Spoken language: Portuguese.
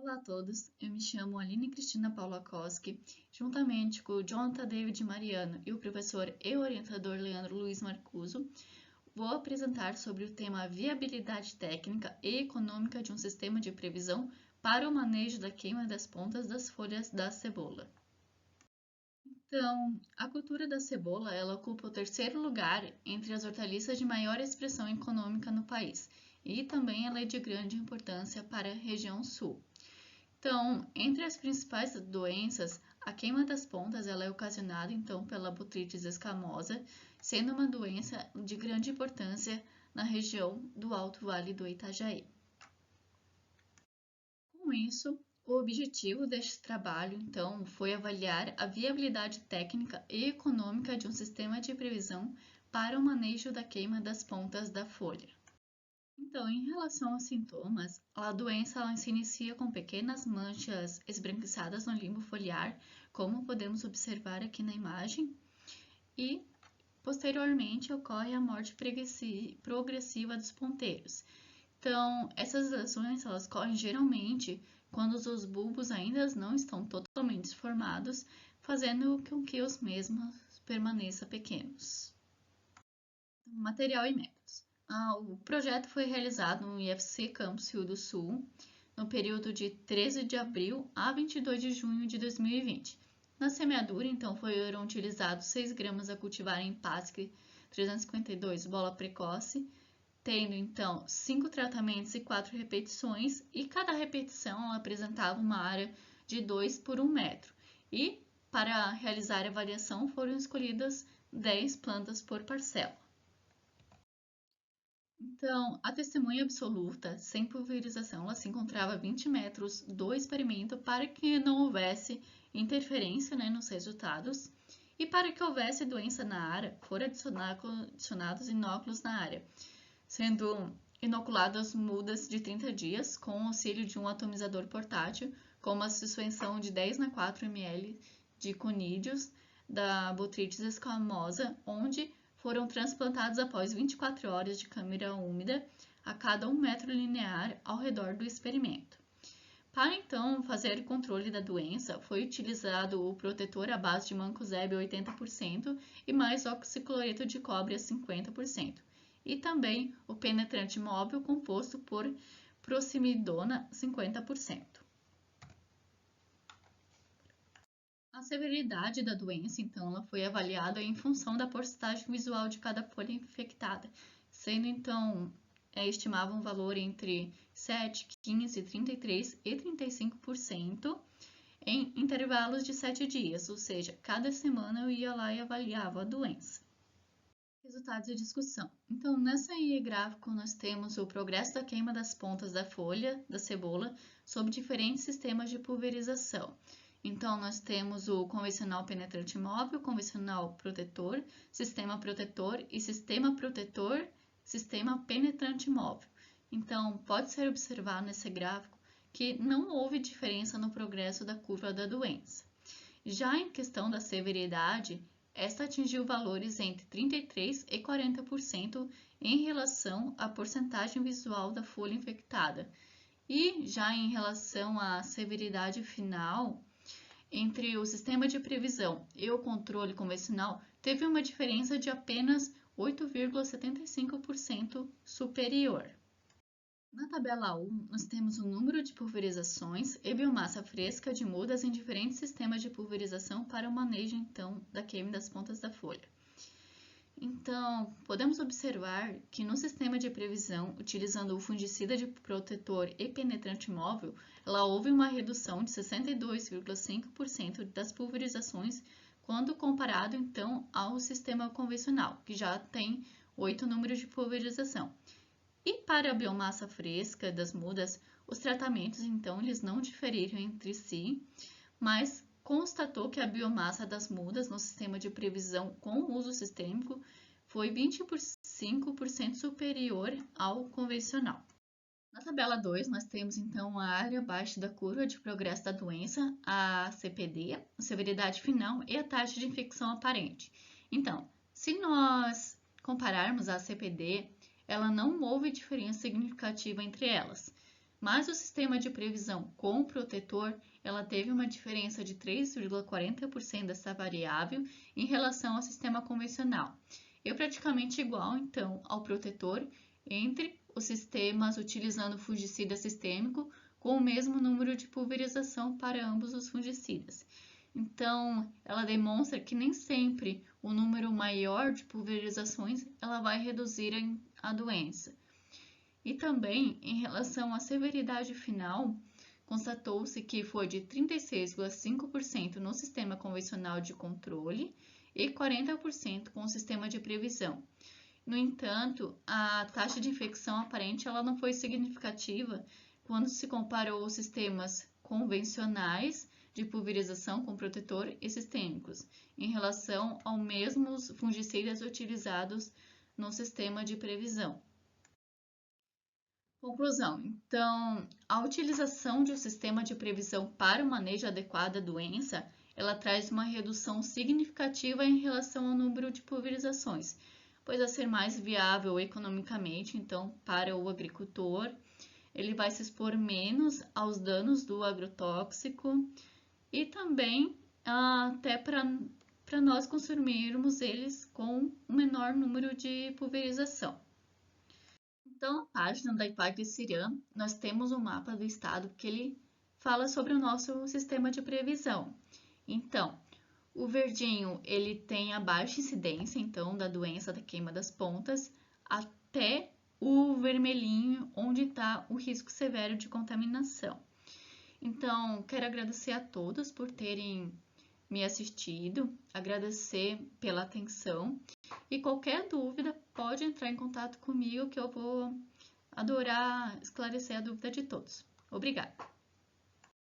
Olá a todos, eu me chamo Aline Cristina Paula Koski, juntamente com o Jonathan David Mariano e o professor e orientador Leandro Luiz Marcuso, vou apresentar sobre o tema viabilidade técnica e econômica de um sistema de previsão para o manejo da queima das pontas das folhas da cebola. Então, a cultura da cebola, ela ocupa o terceiro lugar entre as hortaliças de maior expressão econômica no país e também ela é de grande importância para a região sul. Então, entre as principais doenças, a queima das pontas ela é ocasionada então pela botrytis escamosa, sendo uma doença de grande importância na região do Alto Vale do Itajaí. Com isso, o objetivo deste trabalho, então, foi avaliar a viabilidade técnica e econômica de um sistema de previsão para o manejo da queima das pontas da folha. Então, em relação aos sintomas, a doença ela se inicia com pequenas manchas esbranquiçadas no limbo foliar, como podemos observar aqui na imagem, e posteriormente ocorre a morte progressiva dos ponteiros. Então, essas lesões elas ocorrem geralmente quando os bulbos ainda não estão totalmente formados, fazendo com que os mesmos permaneçam pequenos. Material e métodos. O projeto foi realizado no IFC Campus Rio do Sul, no período de 13 de abril a 22 de junho de 2020. Na semeadura, então, foram utilizados 6 gramas a cultivar em PASC 352 bola precoce, tendo, então, 5 tratamentos e 4 repetições, e cada repetição apresentava uma área de 2 por 1 metro. E, para realizar a avaliação, foram escolhidas 10 plantas por parcela. Então, a testemunha absoluta, sem pulverização, ela se encontrava a 20 metros do experimento para que não houvesse interferência, nos resultados e para que houvesse doença na área, foram adicionados inóculos na área, sendo inoculadas mudas de 30 dias com o auxílio de um atomizador portátil com uma suspensão de 10 na 4 ml de conídeos da botrytis escamosa, onde foram transplantados após 24 horas de câmara úmida a cada 1 metro linear ao redor do experimento. Para então fazer o controle da doença, foi utilizado o protetor à base de mancozeb 80% e mais oxicloreto de cobre a 50%, e também o penetrante móvel composto por prosimidona 50%. A severidade da doença, então, ela foi avaliada em função da porcentagem visual de cada folha infectada, sendo, então, estimava um valor entre 7, 15, 33 e 35% em intervalos de 7 dias, ou seja, cada semana eu ia lá e avaliava a doença. Resultados e discussão. Então, nesse gráfico, nós temos o progresso da queima das pontas da folha da cebola sob diferentes sistemas de pulverização. Então, nós temos o convencional penetrante móvel, convencional protetor, sistema protetor e sistema protetor, sistema penetrante móvel. Então, pode ser observado nesse gráfico que não houve diferença no progresso da curva da doença. Já em questão da severidade, esta atingiu valores entre 33% e 40% em relação à porcentagem visual da folha infectada. E já em relação à severidade final, entre o sistema de previsão e o controle convencional, teve uma diferença de apenas 8,75% superior. Na tabela 1, nós temos o número de pulverizações e biomassa fresca de mudas em diferentes sistemas de pulverização para o manejo, então, da queima das pontas da folha. Então, podemos observar que no sistema de previsão, utilizando o fungicida de protetor e penetrante móvel, houve uma redução de 62,5% das pulverizações quando comparado, então, ao sistema convencional, que já tem 8 números de pulverização. E para a biomassa fresca das mudas, os tratamentos, então, eles não diferiram entre si, mas constatou que a biomassa das mudas no sistema de previsão com uso sistêmico foi 25% superior ao convencional. Na tabela 2, nós temos, então, a área abaixo da curva de progresso da doença, a CPD, a severidade final e a taxa de infecção aparente. Então, se nós compararmos a CPD, ela não houve diferença significativa entre elas. mas o sistema de previsão com protetor, ela teve uma diferença de 3,40% dessa variável em relação ao sistema convencional. É praticamente igual, então, ao protetor entre os sistemas utilizando fungicida sistêmico com o mesmo número de pulverização para ambos os fungicidas. Então, ela demonstra que nem sempre o número maior de pulverizações ela vai reduzir a doença. E também, em relação à severidade final, constatou-se que foi de 36,5% no sistema convencional de controle e 40% com o sistema de previsão. No entanto, a taxa de infecção aparente ela não foi significativa quando se comparou os sistemas convencionais de pulverização com protetor e sistêmicos, em relação aos mesmos fungicidas utilizados no sistema de previsão. Conclusão. Então, a utilização de um sistema de previsão para o manejo adequado da doença, ela traz uma redução significativa em relação ao número de pulverizações, pois a ser mais viável economicamente, então, para o agricultor, ele vai se expor menos aos danos do agrotóxico e também até para nós consumirmos eles com um menor número de pulverização. Então, na página da IPAGRE Ciram, nós temos um mapa do estado que ele fala sobre o nosso sistema de previsão. Então, o verdinho, ele tem a baixa incidência, então, da doença da queima das pontas, até o vermelhinho, onde está o risco severo de contaminação. Então, quero agradecer a todos por terem me assistido, agradecer pela atenção e qualquer dúvida pode entrar em contato comigo que eu vou adorar esclarecer a dúvida de todos. Obrigada!